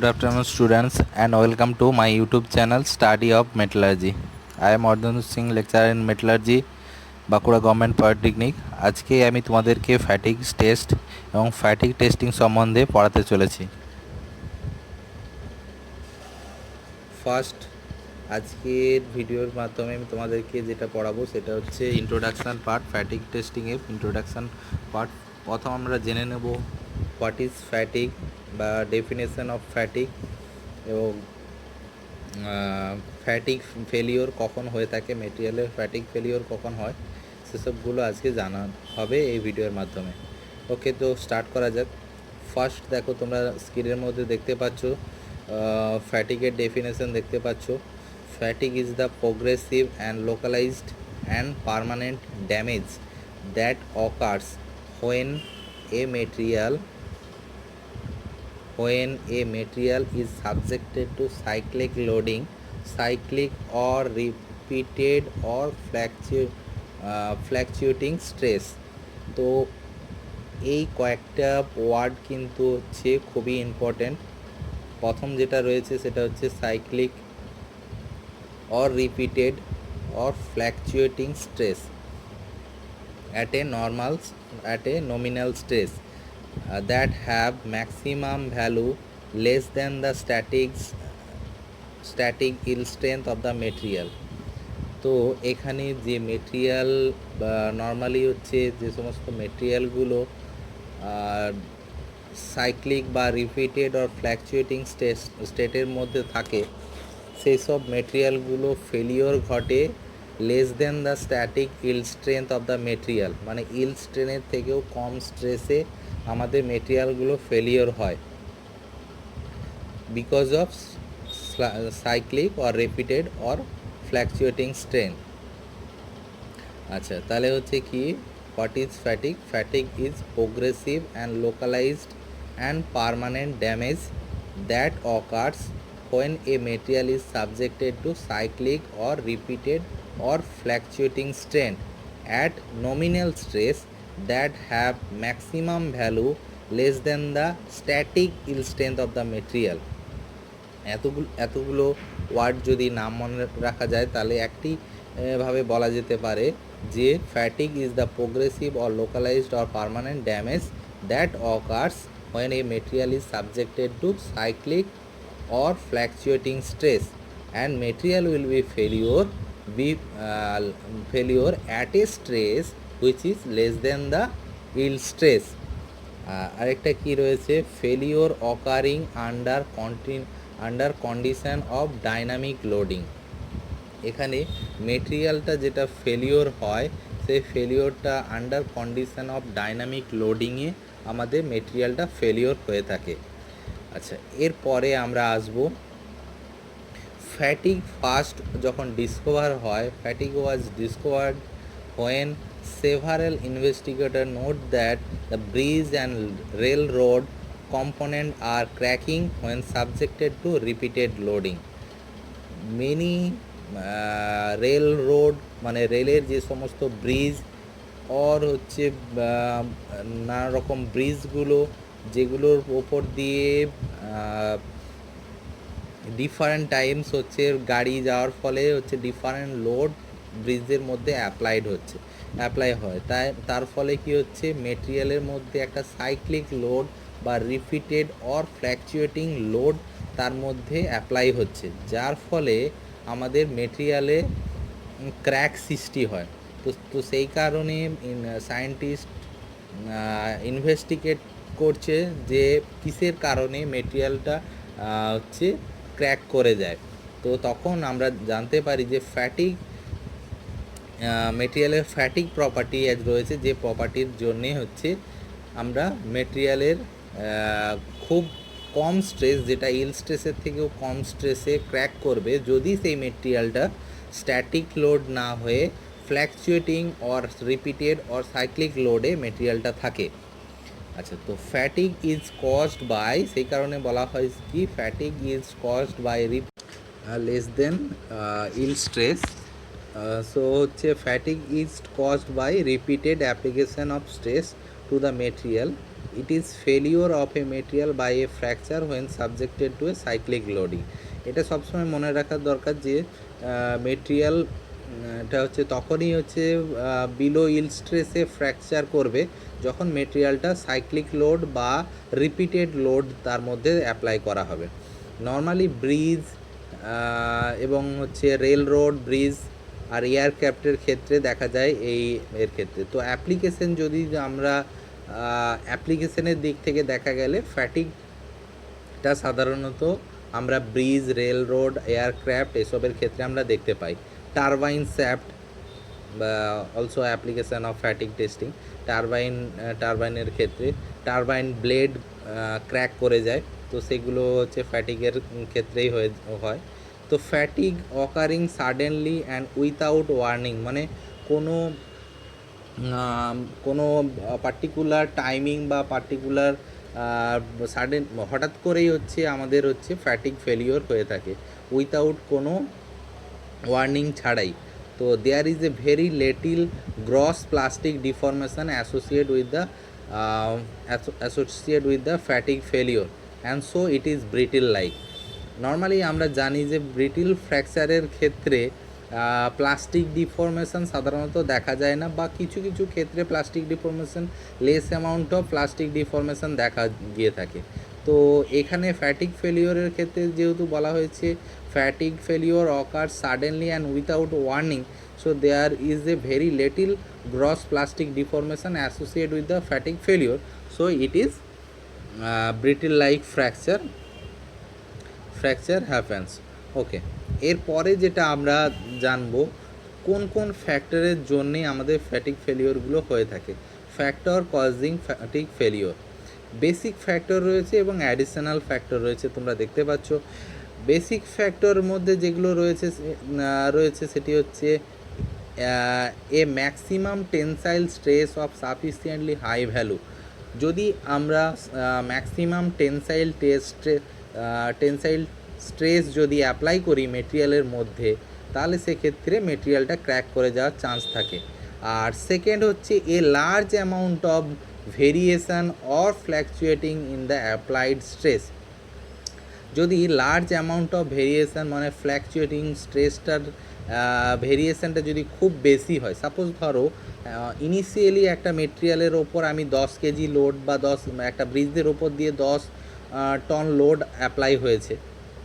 Good afternoon, students, and welcome to my YouTube channel Study of Metallurgy. I am Ardhan Singh, lecturer in Metallurgy, Bankura government polytechnic. আজকে আমি তোমাদেরকে fatigue test এবং fatigue testing সম্বন্ধে পড়াতে চলেছি। First আজকের ভিডিওর মাধ্যমে আমি তোমাদেরকে যেটা পড়াবো সেটা হচ্ছে ইন্ট্রোডাকশান পার্ট, ফ্যাটিক টেস্টিংয়ের ইন্ট্রোডাকশান পার্ট। প্রথম আমরা জেনে নেব হোয়াট ইজ ফ্যাটিক বা ডেফিনেশন অফ ফ্যাটিক এবং ফ্যাটিক ফেলিওর কখন হয়ে থাকে, মেটেরিয়ালের ফ্যাটিক ফেলিওর কখন হয়, সেসবগুলো আজকে জানা হবে এই ভিডিওর মাধ্যমে। ওকে, তো স্টার্ট করা যাক। ফার্স্ট দেখো, তোমরা স্ক্রিনের মধ্যে দেখতে পাচ্ছ ফ্যাটিকের ডেফিনেশন দেখতে পাচ্ছ। Fatigue is the progressive and localised and permanent damage that occurs when a material is subjected to cyclic loading, cyclic or repeated or fluctuating stress। তো এই কয়েকটা ওয়ার্ড কিন্তু হচ্ছে খুবই ইম্পর্টেন্ট। প্রথম যেটা রয়েছে সেটা হচ্ছে cyclic or repeated or fluctuating stress at a nominal stress that have maximum value less than the static yield strength of the material। তো এখানে যে মেটেরিয়াল নর্মালি হচ্ছে যে সমস্ত মেটেরিয়ালগুলো সাইক্লিক বা রিপিটেড অর ফ্ল্যাকচুয়েটিং স্টেটের মধ্যে থাকে, সেই সব মেটেরিয়ালগুলো ফেলিওর ঘটে less than the static yield strength of the material, মানে ইল্ড স্ট্রেনের থেকেও কম স্ট্রেসে আমাদের মেটেরিয়ালগুলো ফেলিওর হয় because of cyclic or repeated or fluctuating strain. আচ্ছা, তাহলে হচ্ছে কি what is fatigue? Fatigue is progressive and localised and permanent damage that occurs when a material is subjected to cyclic or repeated or fluctuating strain at nominal stress that have maximum value less than the static yield strength of the material। এতগুলো word যদি নাম মনে রাখা যায় তাহলে একটি ভাবে বলা যেতে পারে যে fatigue is the progressive or localised or permanent damage that occurs when a material is subjected to cyclic or fluctuating stress and material will be failure at a stress which is less than the yield stress। আরেকটা কি রয়েছে, failure occurring under condition of dynamic loading. এখানে মেটেরিয়ালটা যেটা failure হয় সেই ফেলিওরটা under condition of ডাইনামিক লোডিংয়ে আমাদের মেটেরিয়ালটা ফেলিওর হয়ে থাকে। আচ্ছা, এরপরে আমরা আসব ফ্যাটিক ফার্স্ট যখন ডিসকভার হয়। Fatigue was discovered when several investigator note that the bridge and railroad component are cracking when subjected to repeated loading. Many railroad মানে রেলের যে সমস্ত ব্রিজ অর হচ্ছে নানা রকম ব্রিজগুলো যেগুলোর ওপর দিয়ে ডিফারেন্ট টাইমস হচ্ছে গাড়ি যাওয়ার ফলে হচ্ছে ডিফারেন্ট লোড ব্রিজের মধ্যে অ্যাপ্লাই হয়, তার ফলে কি হচ্ছে মেটেরিয়ালের মধ্যে একটা সাইক্লিক লোড বা রিপিটেড অর ফ্ল্যাকচুয়েটিং লোড তার মধ্যে অ্যাপ্লাই হচ্ছে, যার ফলে আমাদের মেটেরিয়ালে ক্র্যাক সৃষ্টি হয়। তো সেই কারণে সায়েন্টিস্ট ইনভেস্টিগেট করছে যে কিসের কারণে মেটেরিয়ালটা হচ্ছে ক্র্যাক করে যায়। তো তখন আমরা জানতে পারি যে ফ্যাটিক মেটেরিয়ালের ফ্যাটিক প্রপার্টি রয়েছে, যে প্রপার্টির জন্যে হচ্ছে আমরা মেটেরিয়ালের খুব কম স্ট্রেস, যেটা ইল্ড স্ট্রেসের থেকেও কম স্ট্রেসে ক্র্যাক করবে যদি সেই মেটেরিয়ালটা স্ট্যাটিক লোড না হয়ে fluctuating or repeated or cyclic লোডে মেটেরিয়ালটা থাকে। আচ্ছা, তো ফ্যাটিক ইজ কজড বাই, সেই কারণে বলা হয় কি fatigue is caused by less than yield stress. So হচ্ছে fatigue is caused by repeated application of stress to the material it is failure of a material by a fracture when subjected to a cyclic loading. এটা সবসময় মনে রাখার দরকার যে material এটা হচ্ছে তখনই হচ্ছে বিলো ইল্ড স্ট্রেসে ফ্র্যাকচার করবে যখন মেটেরিয়ালটা সাইক্লিক লোড বা রিপিটেড লোড তার মধ্যে অ্যাপ্লাই করা হবে। নর্মালি ব্রিজ এবং হচ্ছে রেল রোড, ব্রিজ আর এয়ারক্রাফটের ক্ষেত্রে দেখা যায় এর ক্ষেত্রে। তো অ্যাপ্লিকেশন যদি আমরা অ্যাপ্লিকেশনের দিক থেকে দেখা গেলে ফ্যাটিকটা সাধারণত আমরা ব্রিজ, রেল রোড, এয়ারক্রাফট এসবের ক্ষেত্রে আমরা দেখতে পাই। টারবাইন শ্যাফট বা also application of fatigue testing. টারবাইনের ক্ষেত্রে টারবাইন ব্লেড ক্র্যাক করে যায়, তো সেগুলো হচ্ছে ফ্যাটিকের ক্ষেত্রেই হয়। তো fatigue occurring suddenly and without warning, মানে কোনো কোনো পার্টিকুলার টাইমিং বা পার্টিকুলার সাডেন হঠাৎ করেই হচ্ছে আমাদের হচ্ছে ফ্যাটিক ফেলিওর হয়ে থাকে উইথাউট কোনো ওয়ার্নিং ছাড়াই। তো there is a very little gross plastic deformation associate with the fatigue failure and so it is brittle like. Normally আমরা জানি যে ব্রিটিল ফ্র্যাকচারের ক্ষেত্রে প্লাস্টিক ডিফরমেশন সাধারণত দেখা যায় না, বা কিছু কিছু ক্ষেত্রে plastic deformation less amount of plastic deformation দেখা গিয়ে থাকে। তো এখানে ফ্যাটিক ফেলিওরের ক্ষেত্রে যেহেতু বলা হয়েছে fatigue failure occur suddenly and without warning, so there is a very little gross plastic deformation associate with the fatigue failure, so it is brittle like fracture happens. Okay, এরপরে যেটা আমরা জানবো কোন কোন ফ্যাক্টরের জন্যে আমাদের ফ্যাটিক ফেলিওরগুলো হয়ে থাকে। Factor causing fatigue failure, basic factor রয়েছে এবং অ্যাডিশনাল ফ্যাক্টর রয়েছে, তোমরা দেখতে পাচ্ছ। বেসিক ফ্যাক্টর মধ্যে যেগুলো রয়েছে সেটি হচ্ছে a maximum tensile stress of sufficiently high value. যদি আমরা ম্যাক্সিমাম টেনসাইল স্ট্রেস যদি অ্যাপ্লাই করি মেটেরিয়ালের মধ্যে, তাহলে সেক্ষেত্রে মেটেরিয়ালটা ক্র্যাক করে যাওয়ার চান্স থাকে। আর সেকেন্ড হচ্ছে a large amount of variation or fluctuating in the applied stress. যদি লার্জ অ্যামাউন্ট অফ ভেরিয়েশন মানে ফ্ল্যাকচুয়েটিং স্ট্রেসটার ভেরিয়েশনটা যদি খুব বেশি হয়, সাপোজ ধরো ইনিশিয়ালি একটা মেটেরিয়ালের ওপর আমি 10 কেজি লোড বা একটা ব্রিজের ওপর দিয়ে 10 টন লোড অ্যাপ্লাই হয়েছে,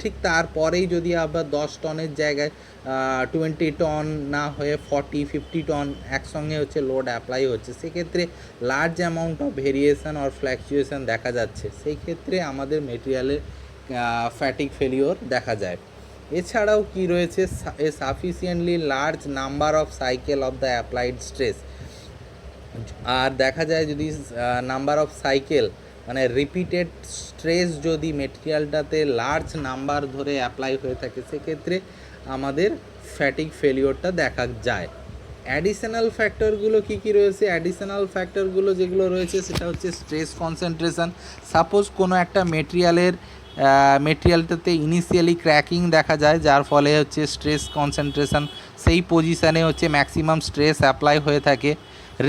ঠিক তারপরেই যদি আবার 10 টনের জায়গায় 20 টন না হয়ে 40-50 টন একসঙ্গে হচ্ছে লোড অ্যাপ্লাই হচ্ছে, সেক্ষেত্রে large amount of variation or fluctuation দেখা যাচ্ছে, সেই ক্ষেত্রে আমাদের মেটেরিয়ালের ফ্যাটিক ফেলিওর দেখা যায়। এছাড়াও কি রয়েছে, a sufficiently large number of cycle of the applied stress. আর দেখা যায় যদি নাম্বার অফ সাইকেল মানে রিপিটেড স্ট্রেস যদি মেটেরিয়ালটাতে লার্জ নাম্বার ধরে অ্যাপ্লাই হয়ে থাকে, সেক্ষেত্রে আমাদের ফ্যাটিক ফেলিওরটা দেখা যায়। অ্যাডিশনাল ফ্যাক্টরগুলো কী কী রয়েছে? অ্যাডিশনাল ফ্যাক্টরগুলো যেগুলো রয়েছে সেটা হচ্ছে স্ট্রেস কনসেন্ট্রেশন। সাপোজ কোনো একটা মেটেরিয়ালটাতে ইনিশিয়ালি ক্র্যাকিং দেখা যায়, যার ফলে হচ্ছে স্ট্রেস কনসেন্ট্রেশন সেই পজিশানে হচ্ছে ম্যাক্সিমাম স্ট্রেস অ্যাপ্লাই হয়ে থাকে।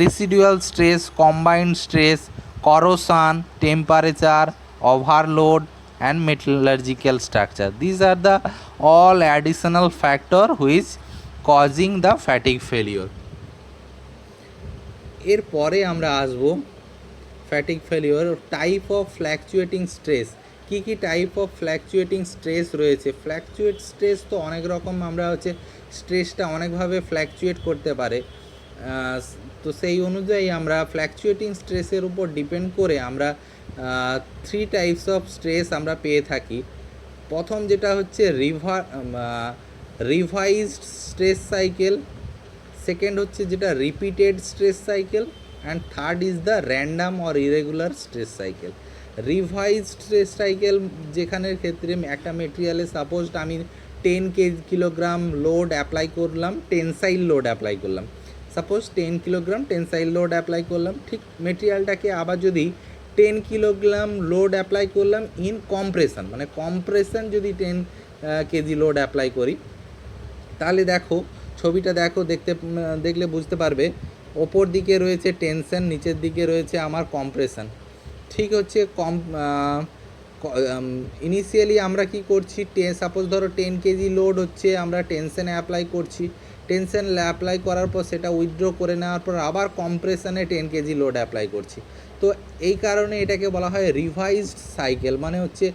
Residual stress, combined stress, corrosion, temperature, overload and metallurgical structure. These are the all additional factor which causing the fatigue failure. এরপরে আমরা আসব fatigue failure type of fluctuating stress. কী কী টাইপ অফ ফ্ল্যাকচুয়েটিং স্ট্রেস রয়েছে? Fluctuate stress তো অনেক রকম, আমরা হচ্ছে স্ট্রেসটা অনেকভাবে ফ্ল্যাকচুয়েট করতে পারে, তো সেই অনুযায়ী আমরা ফ্ল্যাকচুয়েটিং স্ট্রেসের উপর ডিপেন্ড করে আমরা 3 টাইপস অফ স্ট্রেস আমরা পেয়ে থাকি। প্রথম যেটা হচ্ছে রিভাইজড স্ট্রেস সাইকেল, সেকেন্ড হচ্ছে যেটা repeated stress cycle, and third is the random or irregular stress cycle. Revised stress cycle যেখানের ক্ষেত্রে একটা মেটেরিয়ালে সাপোজ আমি 10 কিলোগ্রাম লোড অ্যাপ্লাই করলাম, টেনসাইল লোড অ্যাপ্লাই করলাম, suppose 10 kilogram tensile load apply করলাম, ঠিক মেটেরিয়ালটাকে আবার যদি 10 কিলোগ্রাম লোড অ্যাপ্লাই করলাম ইন কম্প্রেশন, মানে কম্প্রেশন যদি 10 কেজি লোড অ্যাপ্লাই করি, তাহলে দেখো ছবিটা দেখলে বুঝতে পারবে ওপর দিকে রয়েছে টেনশন, নিচের দিকে রয়েছে আমার কম্প্রেশন। ঠিক হচ্ছে কম ইনিশিয়ালি আমরা কি করছি, সাপোজ ধরো 10 কেজি লোড হচ্ছে, আমরা টেনশনে অ্যাপ্লাই করছি, টেনশন অ্যাপ্লাই করার পর সেটা উইথড্র করে নেওয়ার পর আবার কম্প্রেশনে 10 কেজি লোড অ্যাপ্লাই করছি। তো এই কারণে এটাকে বলা হয় রিভাইজড সাইকেল, মানে হচ্ছে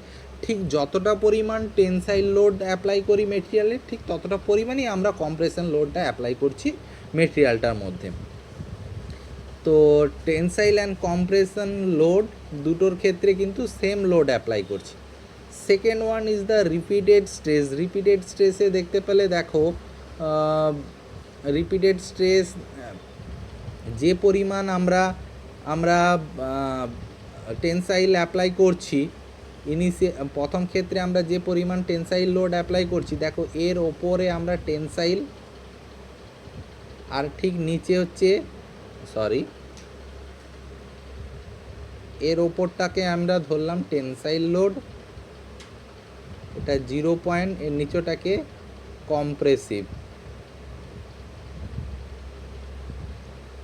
ঠিক যতটা পরিমাণ টেনসাইল লোড অ্যাপ্লাই করি মেটেরিয়ালে, ঠিক ততটা পরিমাণই আমরা কম্প্রেশন লোডটা অ্যাপ্লাই করছি মেটেরিয়ালটার মধ্যে। তো টেনসাইল অ্যান্ড কম্প্রেশন লোড দুটোর ক্ষেত্রে কিন্তু সেম লোড অ্যাপ্লাই করছি। Second one is the repeated stress. Repeated স্ট্রেসে দেখতে পেলে দেখো রিপিটেড স্ট্রেস যে পরিমাণ আমরা টেনসাইল অ্যাপ্লাই করছি, প্রথম ক্ষেত্রে আমরা যে পরিমাণ টেনসাইল লোড অ্যাপ্লাই করছি, দেখো এর ওপরে আমরা টেনসাইল, আর ঠিক নিচে হচ্ছে এর ওপরটাকে আমরা ধরলাম টেনসাইল লোড, এটা 0 পয়েন্ট, এর নিচটাকে কম্প্রেসিভ।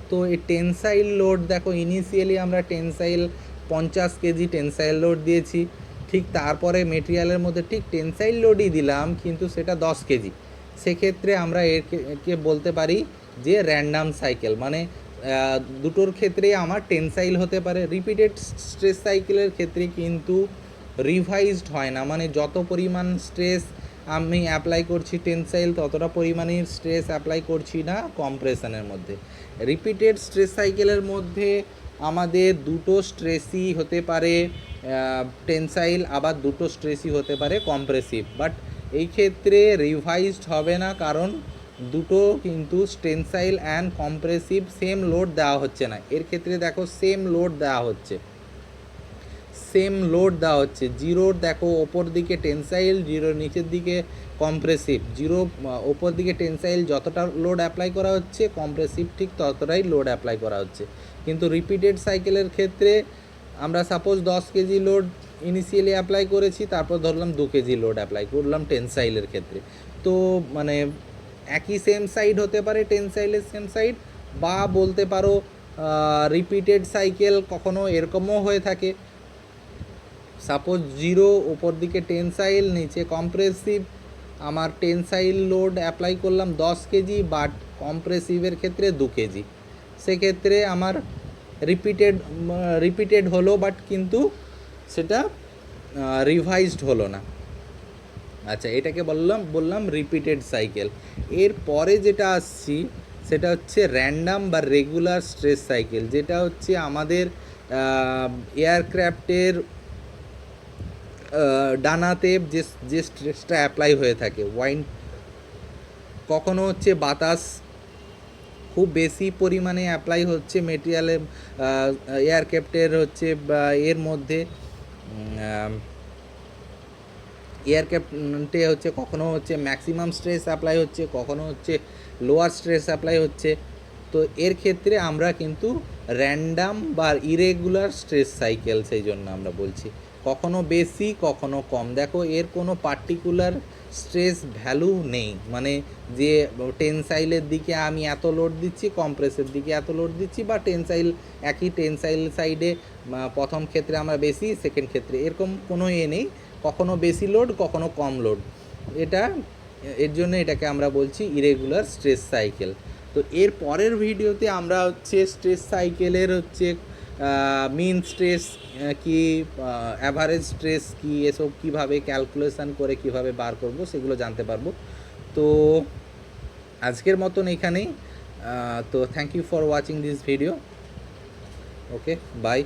তো এই টেনসাইল লোড দেখো ইনিশিয়ালি আমরা টেনসাইল 50 কেজি টেনসাইল লোড দিয়েছি, ঠিক তারপরে মেটেরিয়ালের মধ্যে ঠিক টেনসাইল লোডই দিলাম কিন্তু সেটা 10 কেজি। সেক্ষেত্রে আমরা একে বলতে পারি যে র্যান্ডাম সাইকেল, মানে দুটোর ক্ষেত্রেই আমার টেনসাইল হতে পারে। রিপিটেড স্ট্রেস সাইকেলের ক্ষেত্রে কিন্তু রিভাইজড হয় না, মানে যত পরিমাণ স্ট্রেস আমি অ্যাপ্লাই করছি টেনসাইল ততটা পরিমাণের স্ট্রেস অ্যাপ্লাই করছি না কম্প্রেশনের মধ্যে। রিপিটেড স্ট্রেস সাইকেলের মধ্যে আমাদের দুটো স্ট্রেসই হতে পারে টেনসাইল, আবার দুটো স্ট্রেসই হতে পারে কম্প্রেসিভ, বাট এই ক্ষেত্রে রিভাইজড হবে না, কারণ দুটো কিন্তু tensile and compressive same load দেওয়া হচ্ছে না। এর ক্ষেত্রে দেখো সেম লোড দেওয়া হচ্ছে, জিরোর দেখো ওপর দিকে টেনসাইল, জিরোর নিচের দিকে কম্প্রেসিভ। জিরো ওপর দিকে টেনসাইল যতটা লোড অ্যাপ্লাই করা হচ্ছে, কম্প্রেসিভ ঠিক ততটাই লোড অ্যাপ্লাই করা হচ্ছে। কিন্তু রিপিটেড সাইকেলের ক্ষেত্রে আমরা suppose 10 KG load initially apply করেছি, তারপর ধরলাম 2 কেজি লোড অ্যাপ্লাই করলাম টেনসাইলের ক্ষেত্রে। তো মানে একই সেম সাইড হতে পারে, টেনসাইলের সেম সাইড, বা বলতে পারো রিপিটেড সাইকেল কখনো এরকমও হয়ে থাকে, সাপোজ 0 ওপর দিকে টেনসাইল নিচে কম্প্রেসিভ, আমার টেনসাইল লোড অ্যাপ্লাই করলাম 10 কেজি, বাট কম্প্রেসিভের ক্ষেত্রে 2 কেজি। সেক্ষেত্রে আমার রিপিটেড হলো, বাট কিন্তু সেটা রিভাইজড হলো না। আচ্ছা, এটাকে বললাম রিপিটেড সাইকেল। এর পরে যেটা আসছি সেটা হচ্ছে র্যান্ডাম বা রেগুলার স্ট্রেস সাইকেল, যেটা হচ্ছে আমাদের এয়ারক্রাফটের ডানাতে যে স্ট্রেসটা অ্যাপ্লাই হয়ে থাকে, কখনো হচ্ছে বাতাস খুব বেশি পরিমাণে অ্যাপ্লাই হচ্ছে মেটেরিয়ালে, এয়ারক্রাফটের হচ্ছে এর মধ্যে এয়ারক্রাফটে হচ্ছে কখনো হচ্ছে ম্যাক্সিমাম স্ট্রেস অ্যাপ্লাই হচ্ছে, কখনো হচ্ছে লোয়ার স্ট্রেস অ্যাপ্লাই হচ্ছে। তো এর ক্ষেত্রে আমরা কিন্তু র্যান্ডাম বা ইরেগুলার স্ট্রেস সাইকেল, সেই জন্য আমরা বলছি কখনো বেশি কখনো কম। দেখো এর কোনো পার্টিকুলার স্ট্রেস ভ্যালু নেই, মানে যে টেনসাইলের দিকে আমি এত লোড দিচ্ছি, কম্প্রেসের দিকে এত লোড দিচ্ছি, বা টেনসাইল একই টেনসাইল সাইডে প্রথম ক্ষেত্রে আমরা বেশি, সেকেন্ড ক্ষেত্রে এরকম কোনো নেই, কখনো বেশি লোড কখনো কম লোড। এর জন্য এটাকে আমরা বলছি ইরেগুলার স্ট্রেস সাইকেল। তো এর পরের ভিডিওতে আমরা হচ্ছে স্ট্রেস সাইকেলের হচ্ছে মিন স্ট্রেস কি, অ্যাভারেজ স্ট্রেস কি, এসব কীভাবে ক্যালকুলেশন করে কীভাবে বার করব সেগুলো জানতে পারবো। তো আজকের মতন এখানেই। তো thank you for watching this video. Okay, by.